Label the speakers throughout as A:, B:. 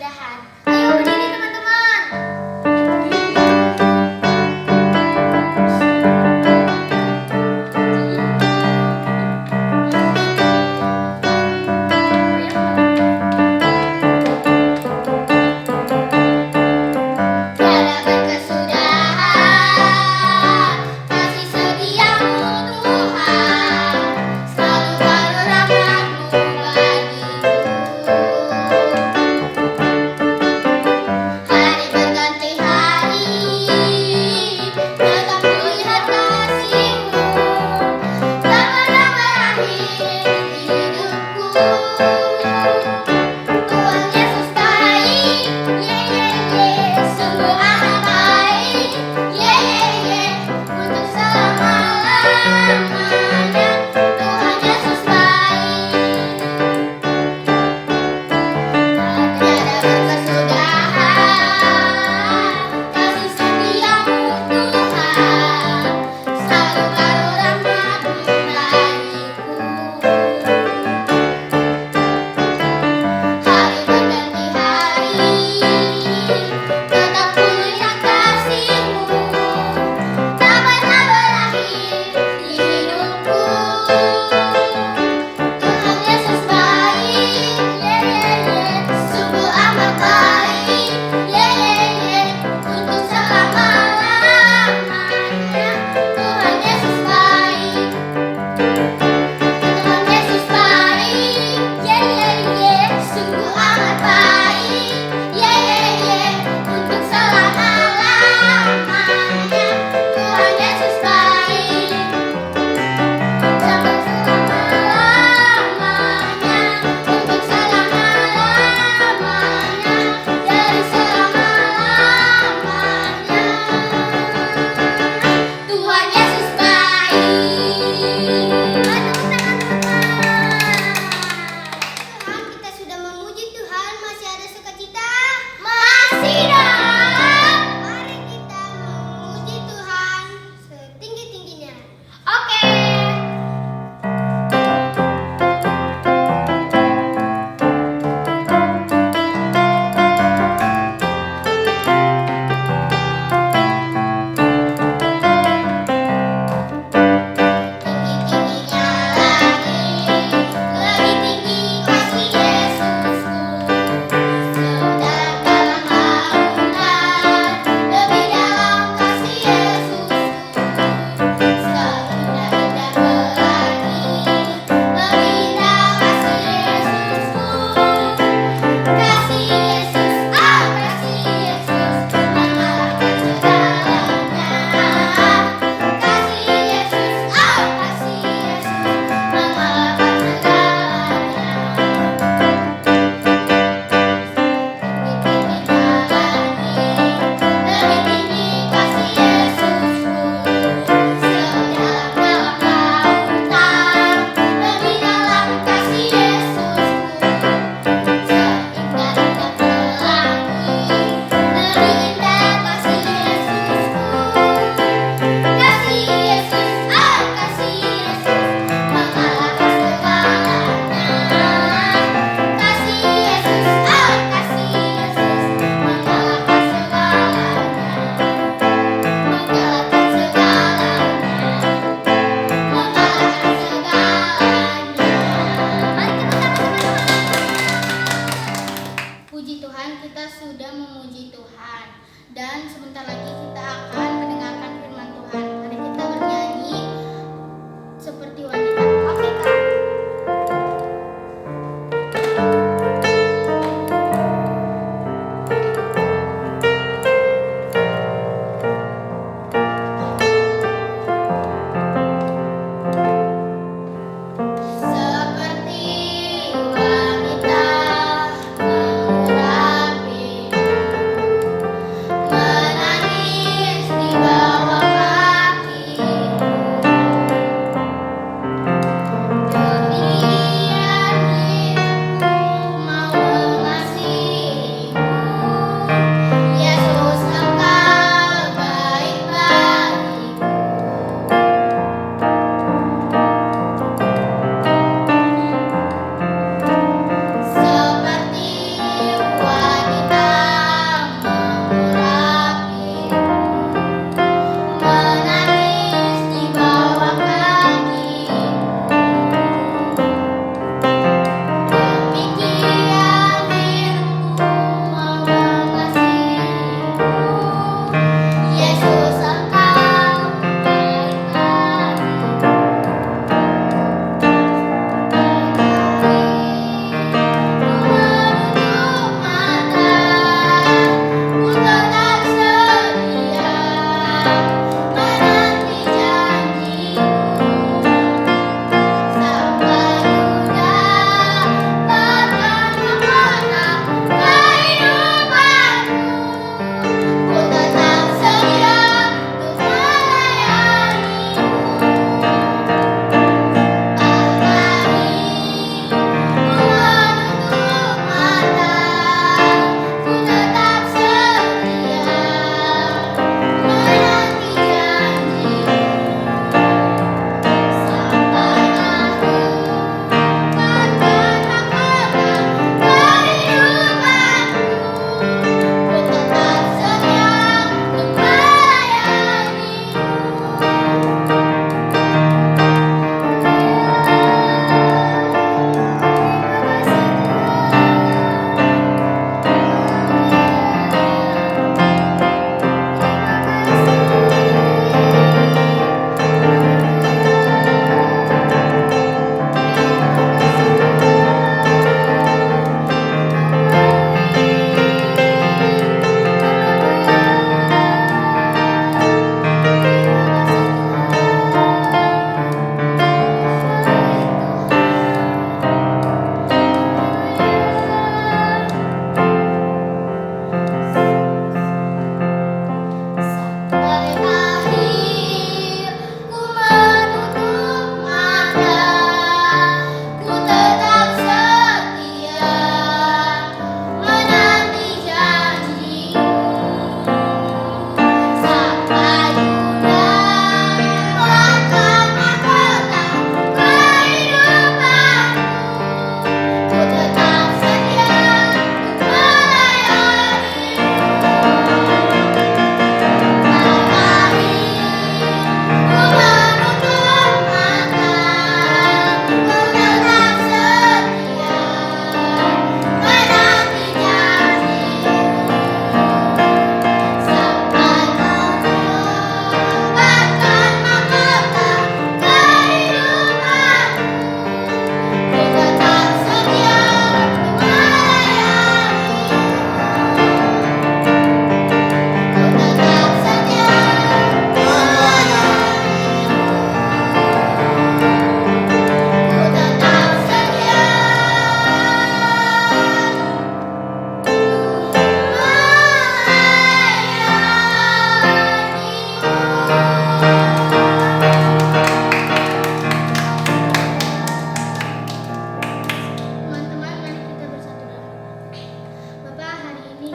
A: kemudahan. Ayo berdiri teman-teman.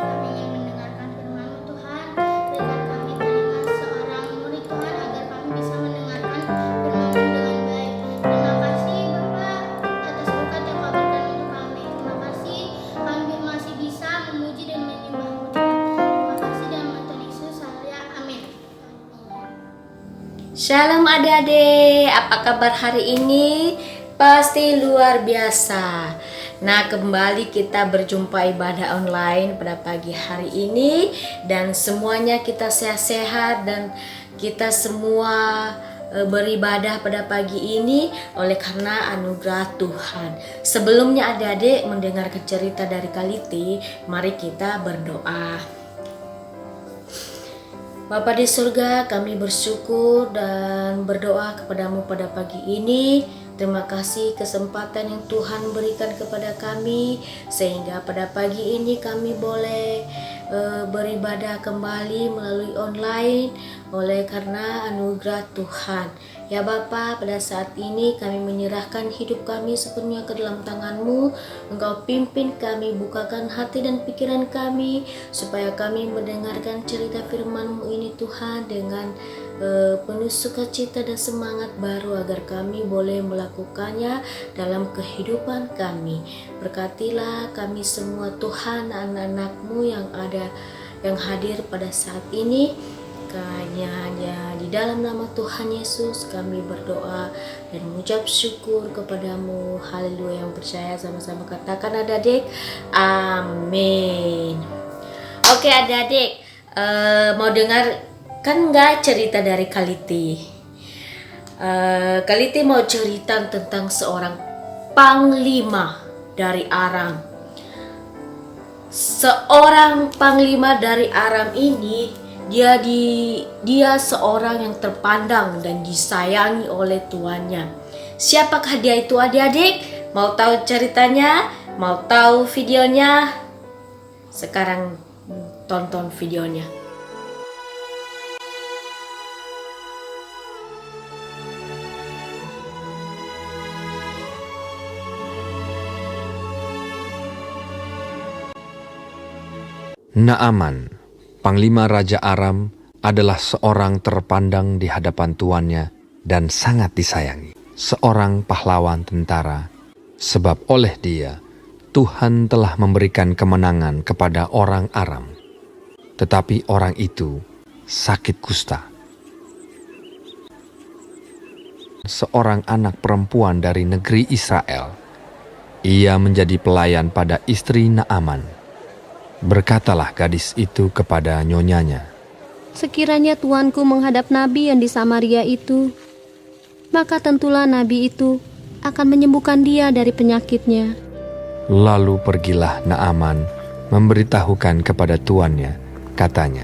A: kami ingin mendengarkan firman-Mu Tuhan. Berikan kami kalimat seorang murid Tuhan agar kami bisa mendengarkan firman-Mu dengan baik. Terima kasih Bapak atas berkat yang Kau berikan untuk kami. Terima kasih kami masih bisa memuji dan menyembah-Mu Tuhan. Terima kasih dalam nama Tuhan Yesus. Haleluya. Amin.
B: Shalom adik-adik, apa kabar hari ini? Pasti luar biasa. Nah, kembali kita berjumpa ibadah online pada pagi hari ini. Dan semuanya kita sehat-sehat dan kita semua beribadah pada pagi ini oleh karena anugerah Tuhan. Sebelumnya adik-adik mendengar cerita dari Kaliti, mari kita berdoa. Bapa di surga, kami bersyukur dan berdoa kepadamu pada pagi ini. Terima kasih kesempatan yang Tuhan berikan kepada kami sehingga pada pagi ini kami boleh beribadah kembali melalui online oleh karena anugerah Tuhan. Ya Bapa, pada saat ini kami menyerahkan hidup kami sepenuhnya ke dalam tangan-Mu. Engkau pimpin kami, bukakan hati dan pikiran kami supaya kami mendengarkan cerita firman-Mu ini Tuhan dengan penuh sukacita dan semangat baru agar kami boleh melakukannya dalam kehidupan kami. Berkatilah kami semua Tuhan, anak-anak-Mu yang hadir pada saat ini. Hanya di dalam nama Tuhan Yesus kami berdoa dan mengucap syukur kepadamu. Haleluya. Yang percaya sama-sama katakan adik-adik, amin. Oke adik-adik, mau dengar kan nggak cerita dari Kaliti? Kaliti mau cerita tentang seorang panglima dari Aram. Seorang panglima dari Aram ini dia seorang yang terpandang dan disayangi oleh tuannya. Siapakah dia itu adik-adik? Mau tahu ceritanya? Mau tahu videonya? Sekarang tonton videonya.
C: Naaman, Panglima Raja Aram, adalah seorang terpandang di hadapan tuannya dan sangat disayangi. Seorang pahlawan tentara, sebab oleh dia, Tuhan telah memberikan kemenangan kepada orang Aram. Tetapi orang itu sakit kusta. Seorang anak perempuan dari negeri Israel. Ia menjadi pelayan pada istri Naaman. Berkatalah gadis itu kepada nyonyanya,
D: "Sekiranya tuanku menghadap nabi yang di Samaria itu, maka tentulah nabi itu akan menyembuhkan dia dari penyakitnya."
C: Lalu pergilah Naaman memberitahukan kepada tuannya, katanya,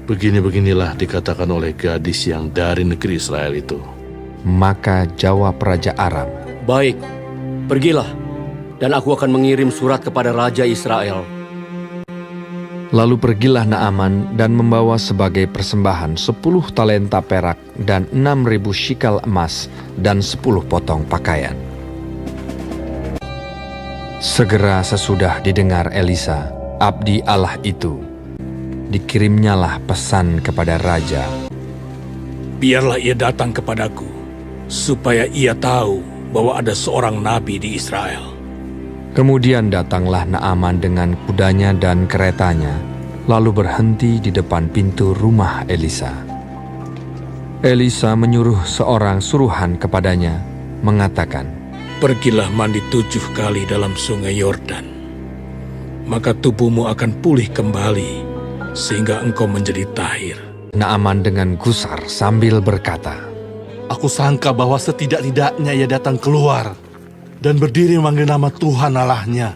E: "Begini-beginilah dikatakan oleh gadis yang dari negeri Israel itu."
C: Maka jawab Raja Aram,
F: "Baik, pergilah, dan aku akan mengirim surat kepada Raja Israel."
C: Lalu pergilah Naaman dan membawa sebagai persembahan 10 talenta perak dan 6.000 shikal emas dan 10 potong pakaian. Segera sesudah didengar Elisa, abdi Allah itu, dikirimnyalah pesan kepada raja,
G: "Biarlah ia datang kepadaku, supaya ia tahu bahwa ada seorang nabi di Israel."
C: Kemudian datanglah Naaman dengan kudanya dan keretanya, lalu berhenti di depan pintu rumah Elisa. Elisa menyuruh seorang suruhan kepadanya, mengatakan,
G: "Pergilah mandi 7 kali dalam sungai Yordan, maka tubuhmu akan pulih kembali, sehingga engkau menjadi tahir."
C: Naaman dengan gusar sambil berkata,
E: Aku sangka bahwa setidak-tidaknya ia datang keluar dan berdiri memanggil nama Tuhan Allahnya,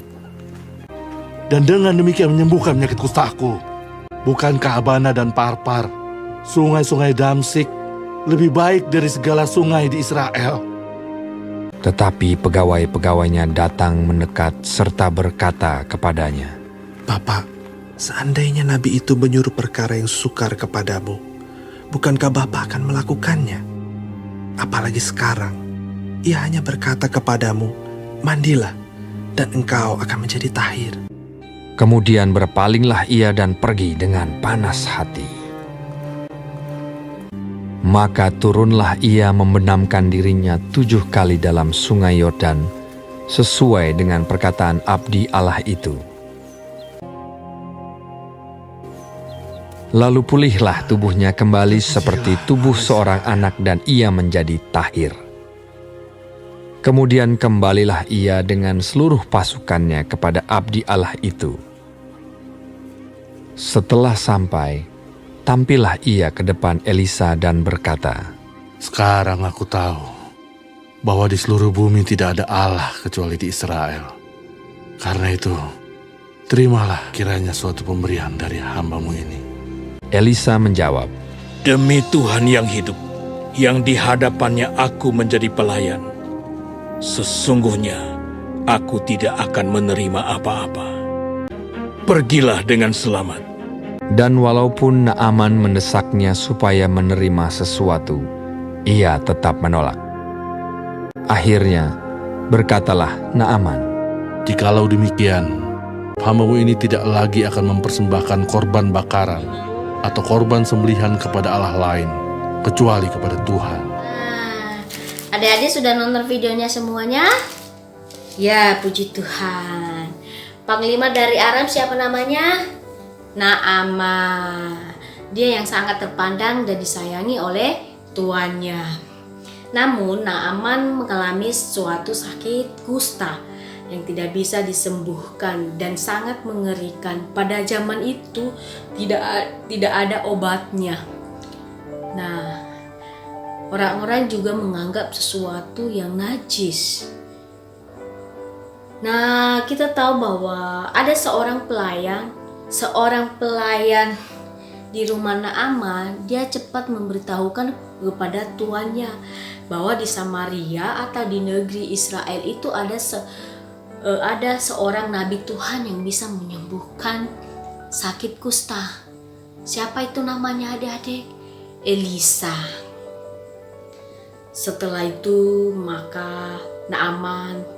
E: dan dengan demikian menyembuhkan penyakit kustaku. Bukankah Abana dan Parpar, sungai-sungai Damsik, lebih baik dari segala sungai di Israel?
C: Tetapi pegawai-pegawainya datang mendekat serta berkata kepadanya,
H: "Bapak, seandainya nabi itu menyuruh perkara yang sukar kepadamu, bukankah Bapak akan melakukannya? Apalagi sekarang, ia hanya berkata kepadamu, mandilah, dan engkau akan menjadi tahir."
C: Kemudian berpalinglah ia dan pergi dengan panas hati. Maka turunlah ia membenamkan dirinya 7 kali dalam sungai Yordan, sesuai dengan perkataan abdi Allah itu. Lalu pulihlah tubuhnya kembali seperti tubuh seorang anak dan ia menjadi tahir. Kemudian kembalilah ia dengan seluruh pasukannya kepada abdi Allah itu. Setelah sampai, tampillah ia ke depan Elisa dan berkata,
E: Sekarang aku tahu bahwa di seluruh bumi tidak ada Allah kecuali di Israel. Karena itu, terimalah kiranya suatu pemberian dari hamba-Mu ini.
C: Elisa menjawab,
G: Demi Tuhan yang hidup, yang di hadapannya aku menjadi pelayan, sesungguhnya aku tidak akan menerima apa-apa. Pergilah dengan selamat.
C: dan walaupun Naaman mendesaknya supaya menerima sesuatu, ia tetap menolak. Akhirnya, berkatalah Naaman,
E: Jikalau demikian, hamba-Mu ini tidak lagi akan mempersembahkan korban bakaran atau korban sembelihan kepada Allah lain, kecuali kepada Tuhan.
B: Adik-adik sudah nonton videonya semuanya? Ya, puji Tuhan. Panglima dari Aram siapa namanya? Naaman. Dia yang sangat terpandang dan disayangi oleh tuannya. Namun Naaman mengalami suatu sakit kusta yang tidak bisa disembuhkan dan sangat mengerikan. Pada zaman itu tidak ada obatnya. Nah, orang-orang juga menganggap sesuatu yang najis. Nah, kita tahu bahwa ada seorang pelayan di rumah Naaman. Dia cepat memberitahukan kepada tuannya bahwa di Samaria atau di negeri Israel itu ada seorang nabi Tuhan yang bisa menyembuhkan sakit kusta. Siapa itu namanya adik-adik? Elisa. Setelah itu maka Naaman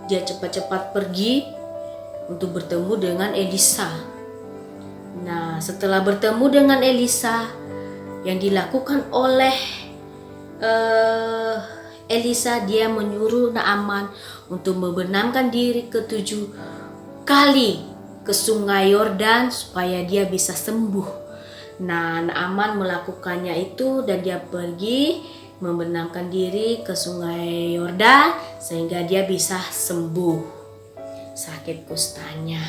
B: dia cepat-cepat pergi untuk bertemu dengan Elisa. Nah, setelah bertemu dengan Elisa, yang dilakukan oleh Elisa, dia menyuruh Naaman untuk membenamkan diri 7 kali ke sungai Yordan supaya dia bisa sembuh. Nah, Naaman melakukannya itu dan dia pergi membenamkan diri ke sungai Yordan sehingga dia bisa sembuh sakit kustanya.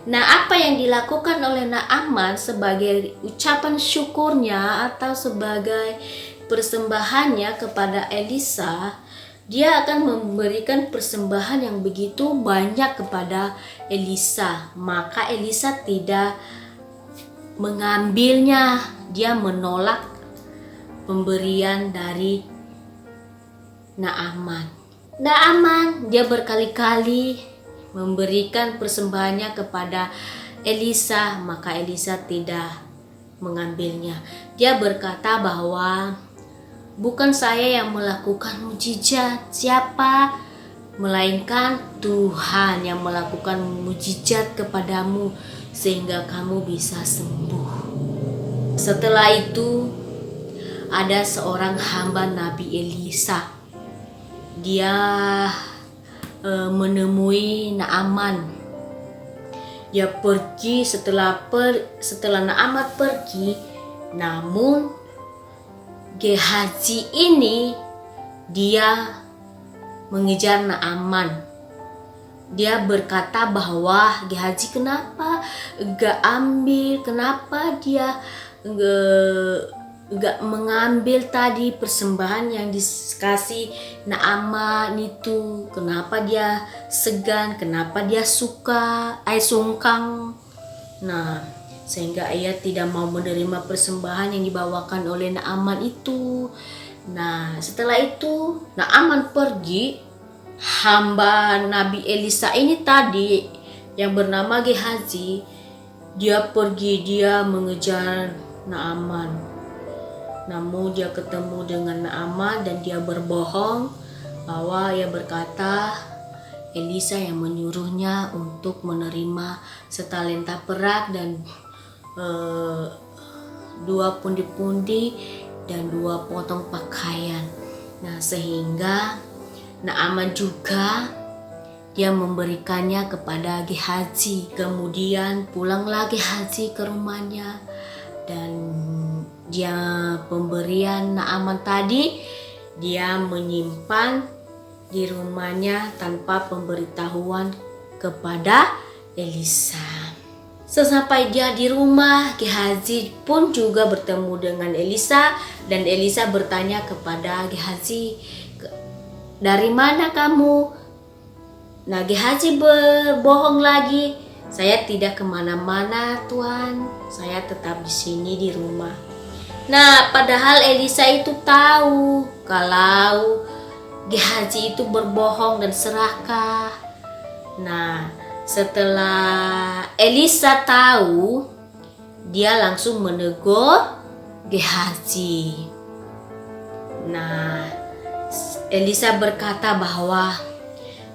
B: Nah, apa yang dilakukan oleh Naaman sebagai ucapan syukurnya atau sebagai persembahannya kepada Elisa, dia akan memberikan persembahan yang begitu banyak kepada Elisa. Maka Elisa tidak mengambilnya, dia menolak pemberian dari Naaman. Naaman dia berkali-kali memberikan persembahannya kepada Elisa, maka Elisa tidak mengambilnya. Dia berkata bahwa bukan saya yang melakukan mujizat, siapa? Melainkan Tuhan yang melakukan mujizat kepadamu sehingga kamu bisa sembuh. Setelah itu ada seorang hamba Nabi Elisa. Dia menemui Naaman. Dia pergi setelah Naaman pergi, namun Gehazi ini dia mengejar Naaman. Dia berkata bahwa Gehazi kenapa dia enggak mengambil tadi persembahan yang dikasih Naaman itu, kenapa dia segan, kenapa dia sungkang. Nah, sehingga ia tidak mau menerima persembahan yang dibawakan oleh Naaman itu. Nah, setelah itu Naaman pergi, hamba Nabi Elisa ini tadi yang bernama Gehazi, dia mengejar Naaman. Namun dia ketemu dengan Naaman dan dia berbohong bahwa ia berkata Elisa yang menyuruhnya untuk menerima setalenta perak dan 2 pundi-pundi dan 2 potong pakaian. Nah, sehingga Naaman juga dia memberikannya kepada Gehazi. Kemudian pulanglah Gehazi ke rumahnya, dan dia pemberian Naaman tadi dia menyimpan di rumahnya tanpa pemberitahuan kepada Elisa. Sesampai dia di rumah, Gehazi pun juga bertemu dengan Elisa, dan Elisa bertanya kepada Gehazi, "Dari mana kamu?" Nah, Gehazi berbohong lagi, "Saya tidak kemana-mana, Tuan. Saya tetap di sini di rumah." Nah, padahal Elisa itu tahu kalau Gehazi itu berbohong dan serakah. Nah, setelah Elisa tahu, dia langsung menegur Gehazi. Nah, Elisa berkata bahwa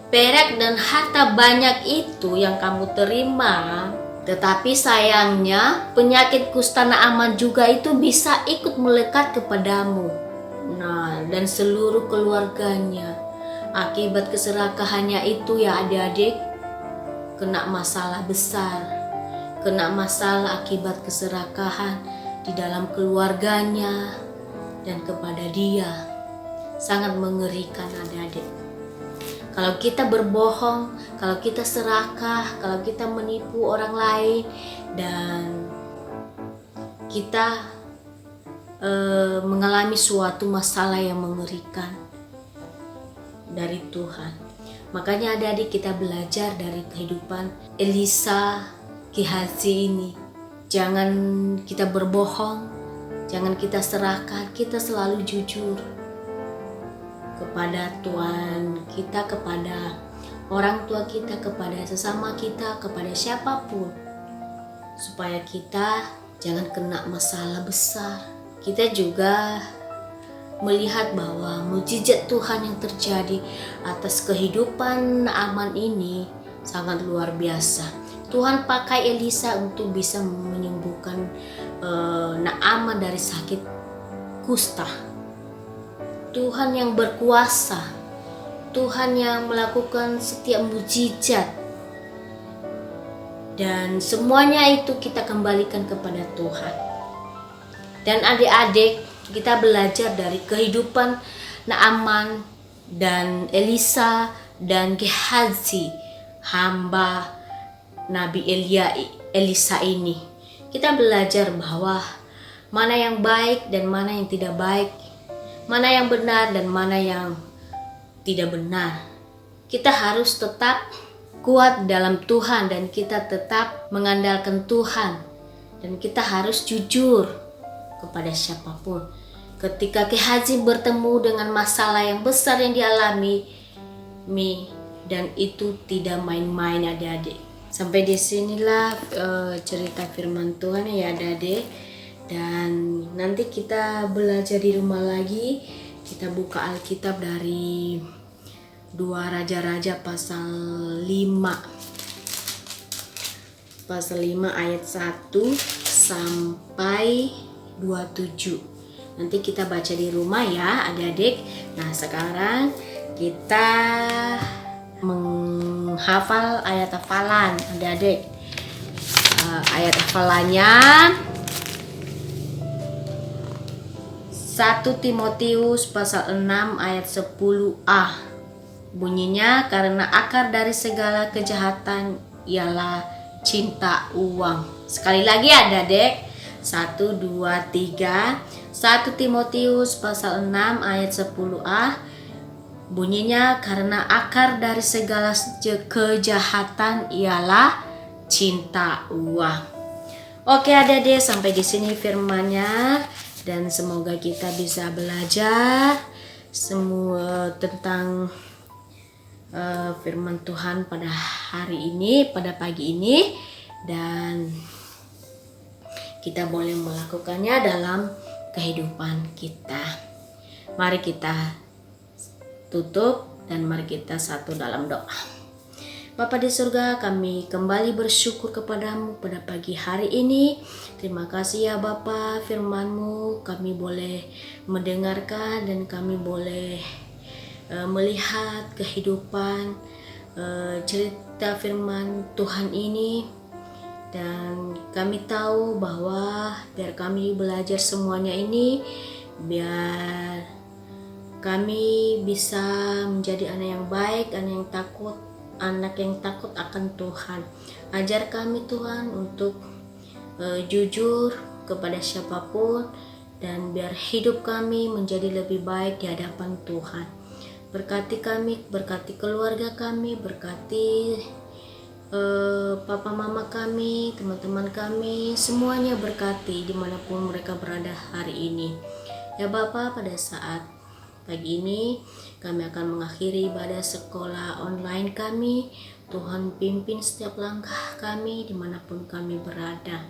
B: perak dan harta banyak itu yang kamu terima, tetapi sayangnya penyakit kusta Naaman juga itu bisa ikut melekat kepadamu. Nah, dan seluruh keluarganya. Akibat keserakahannya itu ya adik-adik, kena masalah besar. Kena masalah akibat keserakahan di dalam keluarganya dan kepada dia. Sangat mengerikan adik-adik. Kalau kita berbohong, kalau kita serakah, kalau kita menipu orang lain, dan kita mengalami suatu masalah yang mengerikan dari Tuhan. Makanya adik-adik kita belajar dari kehidupan Elisa, Gehazi ini. Jangan kita berbohong, jangan kita serakah, kita selalu jujur kepada Tuhan kita, kepada orang tua kita, kepada sesama kita, kepada siapapun, supaya kita jangan kena masalah besar. Kita juga melihat bahwa mukjizat Tuhan yang terjadi atas kehidupan Naaman ini sangat luar biasa. Tuhan pakai Elisa untuk bisa menyembuhkan Naaman dari sakit kusta. Tuhan yang berkuasa, Tuhan yang melakukan setiap mukjizat, dan semuanya itu kita kembalikan kepada Tuhan. Dan adik-adik, kita belajar dari kehidupan Naaman dan Elisa dan Gehazi, hamba Nabi Elisa ini. Kita belajar bahwa mana yang baik dan mana yang tidak baik, mana yang benar dan mana yang tidak benar. Kita harus tetap kuat dalam Tuhan, dan kita tetap mengandalkan Tuhan, dan kita harus jujur kepada siapapun. Ketika Gehazi bertemu dengan masalah yang besar yang dialami, dan itu tidak main-main adik-adik. Sampai disinilah cerita firman Tuhan ya adik-adik. Dan nanti kita belajar di rumah lagi. Kita buka Alkitab dari 2 Raja-Raja pasal 5. Pasal 5 ayat 1 sampai 27. Nanti kita baca di rumah ya adik-adik. Nah, sekarang kita menghafal ayat hafalan adik-adik. Ayat hafalannya 1 Timotius pasal 6 ayat 10a. Bunyinya, karena akar dari segala kejahatan ialah cinta uang. Sekali lagi adik-adik. 1, 2, 3. 1 Timotius pasal 6 ayat 10a. Bunyinya, karena akar dari segala kejahatan ialah cinta uang. Oke adik-adik, sampai di sini firman-Nya, dan semoga kita bisa belajar semua tentang firman Tuhan pada hari ini, pada pagi ini, dan kita boleh melakukannya dalam kehidupan kita. Mari kita tutup dan mari kita satu dalam doa. Bapa di surga, kami kembali bersyukur kepadamu pada pagi hari ini. Terima kasih ya Bapa, firman-Mu kami boleh mendengarkan dan kami boleh melihat kehidupan cerita firman Tuhan ini. Dan kami tahu bahwa biar kami belajar semuanya ini, biar kami bisa menjadi anak yang baik, anak yang takut akan Tuhan. Ajar kami Tuhan untuk jujur kepada siapapun, dan biar hidup kami menjadi lebih baik di hadapan Tuhan. Berkati kami, berkati keluarga kami, berkati papa mama kami, teman-teman kami, semuanya berkati dimanapun mereka berada hari ini. Ya Bapa, pada saat pagi ini kami akan mengakhiri ibadah sekolah online kami. Tuhan pimpin setiap langkah kami dimanapun kami berada.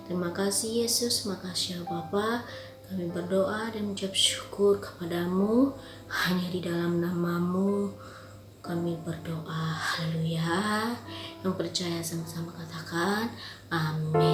B: Terima kasih Yesus, makasih ya Bapa. Kami berdoa dan mengucap syukur kepadamu. Hanya di dalam nama-Mu kami berdoa. Haleluya. Yang percaya sama-sama katakan amin.